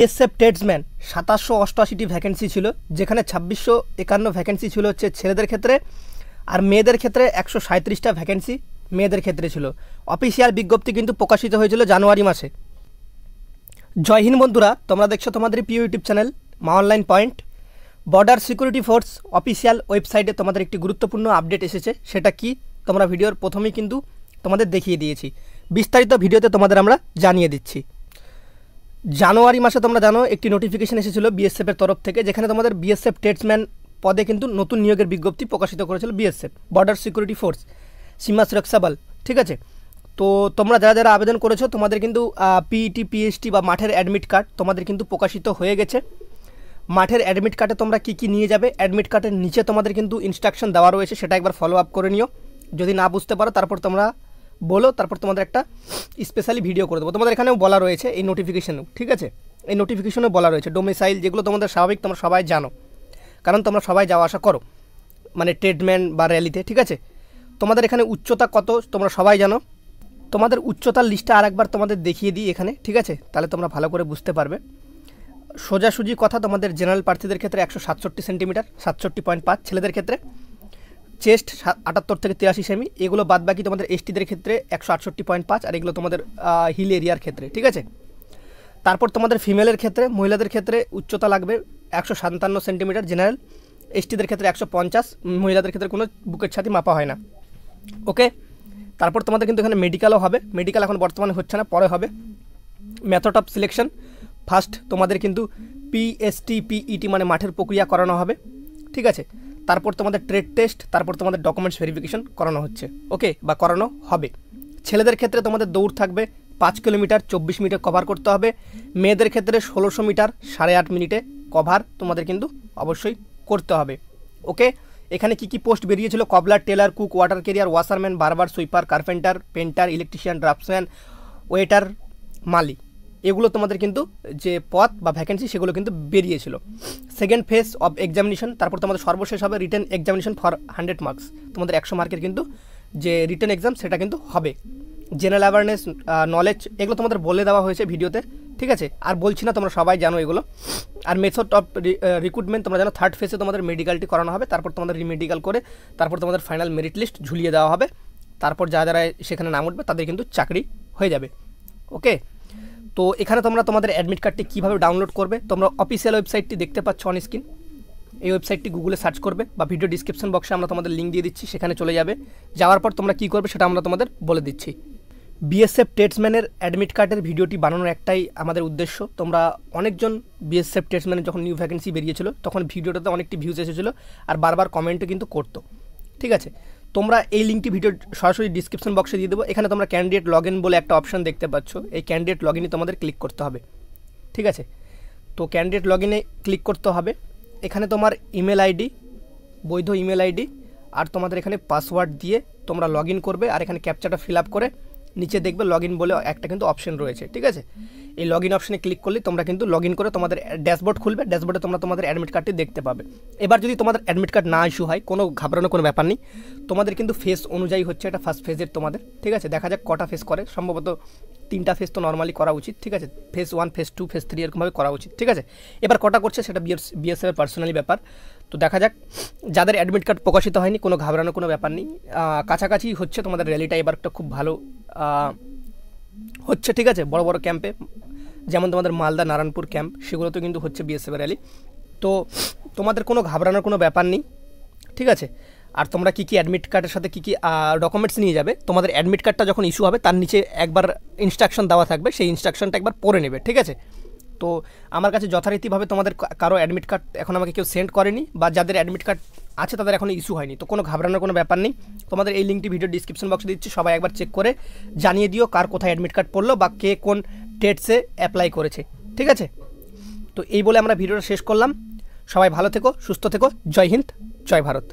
BSF tradesman 2788টি vacancy ছিল, যেখানে 2651 vacancy ছিল হচ্ছে ছেলেদের ক্ষেত্রে, আর মেয়েদের ক্ষেত্রে 137টা ভ্যাকেন্সি মেয়েদের ক্ষেত্রে ছিল। অফিসিয়াল বিজ্ঞপ্তি কিন্তু প্রকাশিত হয়েছিল জানুয়ারি মাসে। জয় হিন্দ বন্ধুরা, তোমরা দেখছো তোমাদের প্রিয় ইউটিউব চ্যানেল মা online point. Border security force official ওয়েবসাইটে তোমাদের একটি গুরুত্বপূর্ণ আপডেট এসেছে। সেটা কি তোমরা ভিডিওর প্রথমেই কিন্তু তোমাদের দেখিয়ে দিয়েছি, বিস্তারিত ভিডিওতে তোমাদের আমরা জানিয়ে দিচ্ছি। জানুয়ারি মাসে তোমরা জানো একটি নোটিফিকেশন এসেছিল বিএসএফের তরফ থেকে, যেখানে তোমাদের বিএসএফ ট্রেডসম্যান পদে কিন্তু নতুন নিয়োগের বিজ্ঞপ্তি প্রকাশিত করেছিল বিএসএফ, বর্ডার সিকিউরিটি ফোর্স, সীমা সুরক্ষা বল। ঠিক আছে, তো তোমরা যারা যারা আবেদন করেছো তোমাদের কিন্তু পিইটি পিএসটি বা মাঠের অ্যাডমিট কার্ড তোমাদের কিন্তু প্রকাশিত হয়ে গেছে। মাঠের অ্যাডমিট কার্ডে তোমরা কী কী নিয়ে যাবে, অ্যাডমিট কার্ডের নিচে তোমাদের কিন্তু ইনস্ট্রাকশন দেওয়া রয়েছে, সেটা একবার ফলো আপ করে নিও। যদি না বুঝতে পারো তারপর তোমরা বলো, তারপর তোমাদের একটা স্পেশালি ভিডিও করে দেবো। তোমাদের এখানেও বলা রয়েছে এই নোটিফিকেশনেও, ঠিক আছে, এই নোটিফিকেশনেও বলা রয়েছে ডোমিসাইল, যেগুলো তোমাদের স্বাভাবিক, তোমরা সবাই জানো, কারণ তোমরা সবাই যাওয়া আসা করো মানে ট্রেডম্যান বা র্যালিতে। ঠিক আছে, তোমাদের এখানে উচ্চতা কত তোমরা সবাই জানো। তোমাদের উচ্চতার লিস্টটা আরেকবার তোমাদের দেখিয়ে দিই এখানে, ঠিক আছে, তাহলে তোমরা ভালো করে বুঝতে পারবে। সোজাসুজি কথা, তোমাদের জেনারেল প্রার্থীদের ক্ষেত্রে 167 সেন্টিমিটার, 67.5 ছেলেদের ক্ষেত্রে, চেস্ট 78 থেকে 83 সেমি, এগুলো বাদ বাকি তোমাদের এসটিদের ক্ষেত্রে 168.5, আর এগুলো তোমাদের হিল এরিয়ার ক্ষেত্রে। ঠিক আছে, তারপর তোমাদের ফিমেলের ক্ষেত্রে, মহিলাদের ক্ষেত্রে উচ্চতা লাগবে 157 সেন্টিমিটার জেনারেল, এসটিদের ক্ষেত্রে 150, মহিলাদের ক্ষেত্রে কোনো বুকের ছাতি মাপা হয় না। ওকে, তারপর তোমাদের কিন্তু এখানে মেডিকেলও হবে। মেডিকেল এখন বর্তমানে হচ্ছে না, পরে হবে। মেথড অফ সিলেকশন, ফার্স্ট তোমাদের কিন্তু পিএসটি পিইটি মানে মাঠের প্রক্রিয়া করানো হবে। ঠিক আছে, তারপর তোমাদের ট্রেড টেস্ট, তারপর তোমাদের ডকুমেন্টস ভেরিফিকেশন করানো হচ্ছে, ওকে, বা করানো হবে। ছেলেদের ক্ষেত্রে তোমাদের দৌড় থাকবে 5 কিলোমিটার 24 মিনিটে কভার করতে হবে। মেয়েদের ক্ষেত্রে 1600 মিটার 8.5 মিনিটে কভার তোমাদের কিন্তু অবশ্যই করতে হবে। ওকে, এখানে কি কি পোস্ট বেরিয়েছিল, cobbler, tailor, cook, water carrier, washerman, barber, sweeper, carpenter, painter, electrician, draftsman, waiter, মালি, এগুলো তোমাদের কিন্তু যে পদ বা ভ্যাকেন্সি সেগুলো কিন্তু বেরিয়েছিল। সেকেন্ড ফেজ অফ এক্সামিনেশন, তারপর তোমাদের সর্বশেষ হবে রিটেন এক্সামিনেশন ফর 100 মার্কস, তোমাদের 100 মার্কের কিন্তু যে রিটেন এক্সাম সেটা কিন্তু হবে। জেনারেল অ্যাওয়ারনেস, নলেজ, এগুলো তোমাদের বলে দেওয়া হয়েছে ভিডিওতে। ঠিক আছে, আর বলছি না, তোমরা সবাই জানো এগুলো। আর মেথড অফ রিক্রুটমেন্ট তোমরা জানো, থার্ড ফেজে তোমাদের মেডিকেলটি করানো হবে, তারপর তোমাদের রিমেডিকেল করে তারপর তোমাদের ফাইনাল মেরিট লিস্ট ঝুলিয়ে দেওয়া হবে। তারপর যারা যারা সেখানে নাম উঠবে তাদের কিন্তু চাকরি হয়ে যাবে। ওকে, তো এখানে তোমরা তোমাদের অ্যাডমিট কার্ডটি কীভাবে ডাউনলোড করবে, তোমরা অফিসিয়াল ওয়েবসাইটটি দেখতে পাচ্ছ অন স্ক্রিন। এই ওয়েবসাইটটি গুগলে সার্চ করবে বা ভিডিও ডিসক্রিপশন বক্সে আমরা তোমাদের লিঙ্ক দিয়ে দিচ্ছি, সেখানে চলে যাবে। যাওয়ার পর তোমরা কী করবে সেটা আমরা তোমাদের বলে দিচ্ছি। বিএসএফ ট্রেডসম্যানের অ্যাডমিট কার্ডের ভিডিওটি বানানোর একটাই আমাদের উদ্দেশ্য। তোমরা অনেকজন বিএসএফ ট্রেডসম্যানের যখন নিউ ভ্যাকেন্সি বেরিয়েছিল তখন ভিডিওটাতে অনেকটি ভিউজ এসেছিলো আর বারবার কমেন্টও কিন্তু করতো। ঠিক আছে, তোমরা এই লিঙ্কটি ভিডিও সরাসরি ডিসক্রিপশন বক্সে দিয়ে দেবো। এখানে তোমরা ক্যান্ডিডেট লগ ইন বলে একটা অপশন দেখতে পাচ্ছ, এই ক্যান্ডিডেট লগ ইনে তোমাদের ক্লিক করতে হবে। ঠিক আছে, তো ক্যান্ডিডেট লগ ইনে ক্লিক করতে হবে। এখানে তোমার ইমেল আইডি, বৈধ ইমেল আইডি, আর তোমাদের এখানে পাসওয়ার্ড দিয়ে তোমরা লগ ইন করবে। আর এখানে ক্যাপচাটা ফিল আপ করে নিচে দেখবে লগ ইন বলে একটা কিন্তু অপশন রয়েছে। ঠিক আছে, এই লগ ইন অপশনে ক্লিক করলে তোমরা কিন্তু লগ ইন করে তোমাদের ড্যাশবোর্ড খুলবে, ড্যাশবোর্ডে তোমরা তোমাদের অ্যাডমিট কার্ডটি দেখতে পাবে। এবার যদি তোমাদের অ্যাডমিট কার্ড না ইস্যু হয়, কোনো ঘাবড়ানোর কোনো ব্যাপার নেই, তোমাদের কিন্তু ফেজ অনুযায়ী হচ্ছে এটা ফার্স্ট ফেজের তোমাদের। ঠিক আছে, দেখা যাক কটা ফেজ করে, সম্ভবত 3টা ফেজ তো নর্মালি করা উচিত। ঠিক আছে, ফেজ 1, ফেজ 2, ফেজ 3 এরকমভাবে করা উচিত। ঠিক আছে, এবার কটা করছে সেটা বিএসএফের পার্সোনালি ব্যাপার, তো দেখা যাক। যাদের অ্যাডমিট কার্ড প্রকাশিত হয়নি, কোনো ঘাবড়ানোর কোনো ব্যাপার নেই, কাছাকাছি হচ্ছে তোমাদের র্যালিটা, এবার একটা খুব ভালো হচ্ছে। ঠিক আছে, বড় বড় ক্যাম্পে, যেমন তোমাদের মালদা, নারায়ণপুর ক্যাম্প, সেগুলোতে কিন্তু হচ্ছে বিএসএফের র্যালি। তো তোমাদের কোনো ঘাবড়ানোর কোনো ব্যাপার নেই। ঠিক আছে, আর তোমরা কী কী অ্যাডমিট কার্ডের সাথে কী কী ডকুমেন্টস নিয়ে যাবে, তোমাদের অ্যাডমিট কার্ডটা যখন ইস্যু হবে তার নিচে একবার ইনস্ট্রাকশন দেওয়া থাকবে, সেই ইনস্ট্রাকশনটা একবার পড়ে নেবে। ঠিক আছে, তো আমার কাছে যথারীতিভাবে তোমাদের কারো অ্যাডমিট কার্ড এখন আমাকে কেউ সেন্ড করেনি, বা যাদের অ্যাডমিট কার্ড আছে তাদের এখনও ইস্যু হয়নি, তো কোনো ঘাবড়ানোর কোনো ব্যাপার নেই। তোমাদের এই লিঙ্কটি ভিডিও ডিসক্রিপশন বক্সে দিচ্ছি, সবাই একবার চেক করে জানিয়ে দিও কার কোথায় অ্যাডমিট কার্ড পড়লো বা কে কোন ট্রেডসে অ্যাপ্লাই করেছে। ঠিক আছে, তো এই বলে আমরা ভিডিওটা শেষ করলাম। সবাই ভালো থেকো, সুস্থ থেকো, জয় হিন্দ, জয় ভারত।